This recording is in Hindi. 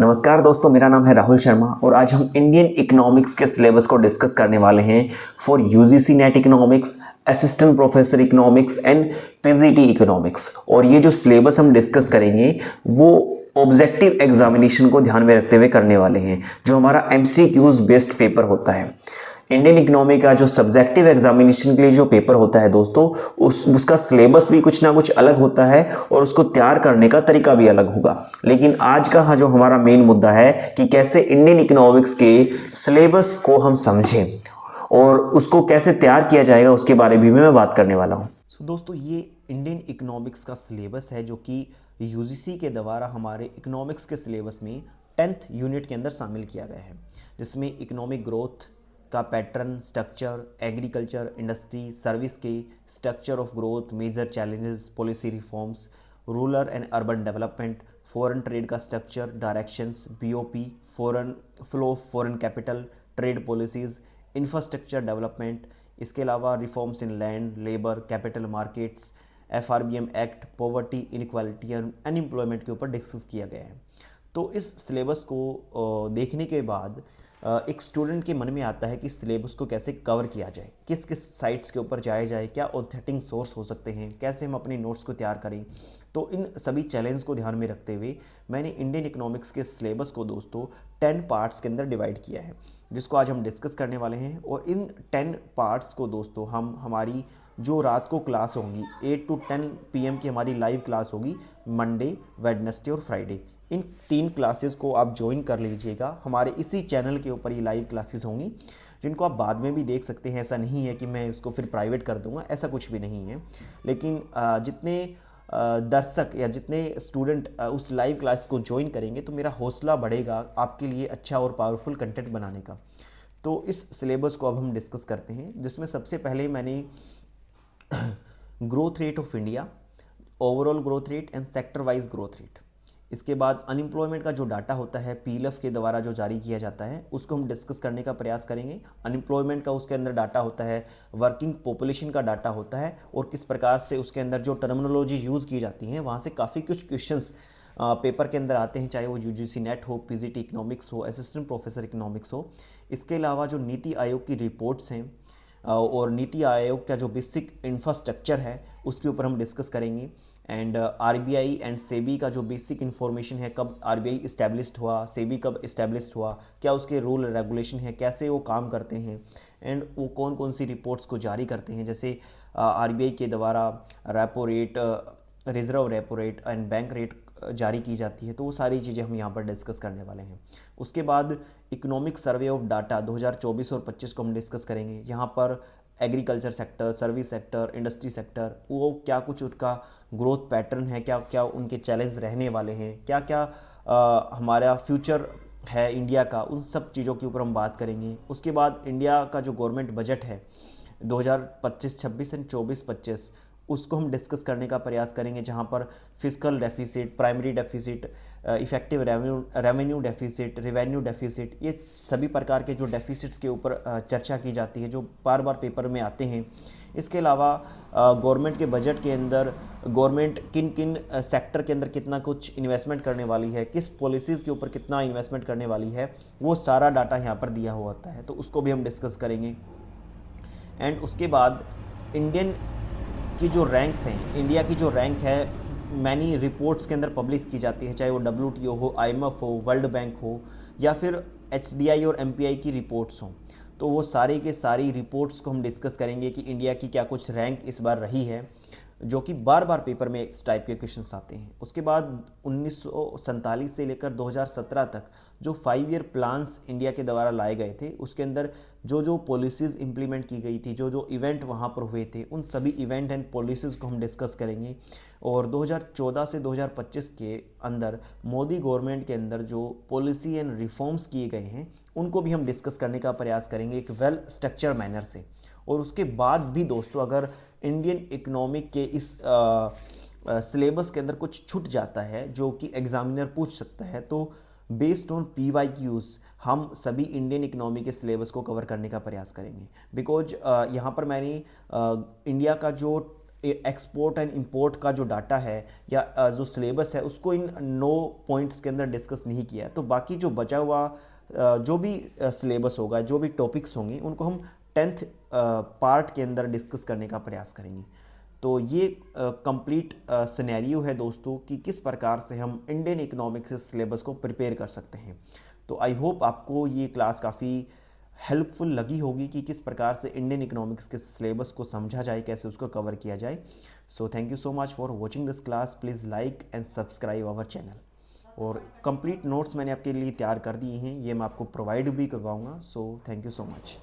नमस्कार दोस्तों, मेरा नाम है राहुल शर्मा और आज हम इंडियन इकोनॉमिक्स के सिलेबस को डिस्कस करने वाले हैं for UGC net economics, assistant professor economics and PGT economics. और ये जो सिलेबस हम डिस्कस करेंगे वो ऑब्जेक्टिव एग्जामिनेशन को ध्यान में रखते हुए करने वाले हैं, जो हमारा एमसीक्यूज बेस्ड पेपर होता है। इंडियन इकोनॉमी का जो सब्जेक्टिव एग्जामिनेशन के लिए जो पेपर होता है दोस्तों, उसका सिलेबस भी कुछ ना कुछ अलग होता है और उसको तैयार करने का तरीका भी अलग होगा। लेकिन आज का जो हमारा मेन मुद्दा है कि कैसे इंडियन इकोनॉमिक्स के सिलेबस को हम समझें और उसको कैसे तैयार किया जाएगा, उसके बारे में भी मैं बात करने वाला हूँ। दोस्तों, ये इंडियन इकोनॉमिक्स का सिलेबस है जो कि यूजीसी के द्वारा हमारे इकोनॉमिक्स के सिलेबस में 10th यूनिट के अंदर शामिल किया गया है, जिसमें इकोनॉमिक ग्रोथ का pattern, structure, agriculture, industry, service के structure of growth, major challenges, policy reforms, rural and urban development, foreign trade का structure, directions, BOP, foreign flow of foreign capital, trade policies, infrastructure development, इसके अलावा reforms in land, labour, capital markets, FRBM act, poverty, inequality and unemployment के ऊपर डिस्कस किया गया है। तो इस सिलेबस को देखने के बाद एक स्टूडेंट के मन में आता है कि सिलेबस को कैसे कवर किया जाए, किस किस साइट्स के ऊपर जाया जाए, क्या ऑथेंटिक सोर्स हो सकते हैं, कैसे हम अपने नोट्स को तैयार करें। तो इन सभी चैलेंज को ध्यान में रखते हुए मैंने इंडियन इकोनॉमिक्स के सिलेबस को दोस्तों 10 पार्ट्स के अंदर डिवाइड किया है, जिसको आज हम डिस्कस करने वाले हैं। और इन 10 पार्ट्स को दोस्तों हम हमारी जो रात को क्लास होंगी 8 to 10 PM की हमारी लाइव क्लास होगी, मंडे, वेडनेसडे और फ्राइडे। इन 3 क्लासेस को आप ज्वाइन कर लीजिएगा। हमारे इसी चैनल के ऊपर ये लाइव क्लासेस होंगी, जिनको आप बाद में भी देख सकते हैं। ऐसा नहीं है कि मैं इसको फिर प्राइवेट कर दूंगा, ऐसा कुछ भी नहीं है। लेकिन जितने दर्शक या जितने स्टूडेंट उस लाइव क्लास को ज्वाइन करेंगे तो मेरा हौसला बढ़ेगा आपके लिए अच्छा और पावरफुल कंटेंट बनाने का। तो इस सिलेबस को अब हम डिस्कस करते हैं, जिसमें सबसे पहले मैंने growth rate of India, overall growth rate and sector wise growth rate, इसके बाद अनएम्प्लॉयमेंट का जो डाटा होता है पीएलएफ के द्वारा जो जारी किया जाता है उसको हम डिस्कस करने का प्रयास करेंगे। अनएम्प्लॉयमेंट का उसके अंदर डाटा होता है, वर्किंग पॉपुलेशन का डाटा होता है और किस प्रकार से उसके अंदर जो टर्मिनोलॉजी यूज़ की जाती है वहाँ से काफ़ी कुछ क्वेश्चंस पेपर के अंदर आते हैं, चाहे वो यूजीसी नेट हो, पीजीटी इकोनॉमिक्स हो, असिस्टेंट प्रोफेसर इकोनॉमिक्स हो। इसके अलावा जो नीति आयोग की रिपोर्ट्स हैं और नीति आयोग का जो बेसिक इंफ्रास्ट्रक्चर है उसके ऊपर हम डिस्कस करेंगे। एंड आरबीआई एंड सेबी का जो बेसिक इन्फॉर्मेशन है, कब आरबीआई इस्टेब्लिश्ड हुआ, सेबी कब इस्टेब्लिश्ड हुआ, क्या उसके रूल रेगुलेशन है, कैसे वो काम करते हैं एंड वो कौन कौन सी रिपोर्ट्स को जारी करते हैं। जैसे आरबीआई के द्वारा repo rate, reserve repo rate and bank rate जारी की जाती है। तो वो सारी चीज़ें हम यहाँ पर डिस्कस करने वाले हैं। उसके बाद इकोनॉमिक सर्वे ऑफ डाटा 2024 और 25 को हम डिस्कस करेंगे। यहाँ पर agriculture sector, service sector, industry sector, वो क्या कुछ उनका ग्रोथ पैटर्न है, क्या क्या उनके चैलेंज रहने वाले हैं, क्या क्या हमारा फ्यूचर है इंडिया का, उन सब चीज़ों के ऊपर हम बात करेंगे। उसके बाद इंडिया का जो गवर्नमेंट बजट है 2025-26 एंड 24-25, उसको हम डिस्कस करने का प्रयास करेंगे, जहाँ पर fiscal deficit, primary deficit, effective revenue deficit, revenue deficit, ये सभी प्रकार के जो डेफिसिट्स के ऊपर चर्चा की जाती है, जो बार बार पेपर में आते हैं। इसके अलावा गवर्नमेंट के बजट के अंदर गवर्नमेंट किन किन सेक्टर के अंदर कितना कुछ इन्वेस्टमेंट करने वाली है, किस पॉलिसीज़ के ऊपर कितना इन्वेस्टमेंट करने वाली है, वो सारा डाटा यहाँ पर दिया हुआ होता है, तो उसको भी हम डिस्कस करेंगे। एंड उसके बाद इंडियन की जो रैंक्स हैं, इंडिया की जो रैंक है मैनी रिपोर्ट्स के अंदर पब्लिश की जाती है, चाहे वो WTO हो, IMF हो, वर्ल्ड बैंक हो या फिर HDI और MPI की रिपोर्ट्स हों। तो वो सारी के सारी रिपोर्ट्स को हम डिस्कस करेंगे कि इंडिया की क्या कुछ रैंक इस बार रही है, जो कि बार बार पेपर में इस टाइप के क्वेश्चंस आते हैं। उसके बाद 1947 से लेकर 2017 तक जो 5 ईयर प्लान्स इंडिया के द्वारा लाए गए थे, उसके अंदर जो जो पॉलिसीज़ इंप्लीमेंट की गई थी, जो जो इवेंट वहाँ पर हुए थे, उन सभी इवेंट एंड पॉलिसीज़ को हम डिस्कस करेंगे। और 2014 से 2025 के अंदर मोदी गवर्नमेंट के अंदर जो पॉलिसी एंड रिफॉर्म्स किए गए हैं उनको भी हम डिस्कस करने का प्रयास करेंगे एक वेल स्ट्रक्चर मैनर से। और उसके बाद भी दोस्तों अगर इंडियन इकोनॉमिक के इस सिलेबस के अंदर कुछ छूट जाता है जो कि एग्जामिनर पूछ सकता है, तो बेस्ड ऑन PYQs हम सभी इंडियन इकोनॉमी के सिलेबस को कवर करने का प्रयास करेंगे। बिकॉज यहाँ पर मैंने इंडिया का जो एक्सपोर्ट एंड इंपोर्ट का जो डाटा है या जो सिलेबस है उसको इन 9 पॉइंट्स के अंदर डिस्कस नहीं किया है। तो बाकी जो बचा हुआ जो भी सिलेबस होगा, जो भी टॉपिक्स होंगे, उनको हम 10th पार्ट के अंदर डिस्कस करने का प्रयास करेंगे। तो ये कंप्लीट सिनेरियो है दोस्तों कि किस प्रकार से हम इंडियन इकोनॉमिक्स से सिलेबस को प्रिपेयर कर सकते हैं। तो आई होप आपको ये क्लास काफ़ी हेल्पफुल लगी होगी कि किस प्रकार से इंडियन इकोनॉमिक्स के सिलेबस को समझा जाए, कैसे उसको कवर किया जाए। So thank you so much for watching this class. Please like and subscribe our channel. और कंप्लीट नोट्स मैंने आपके लिए तैयार कर दिए हैं, ये मैं आपको प्रोवाइड भी करवाऊँगा। So thank you so much.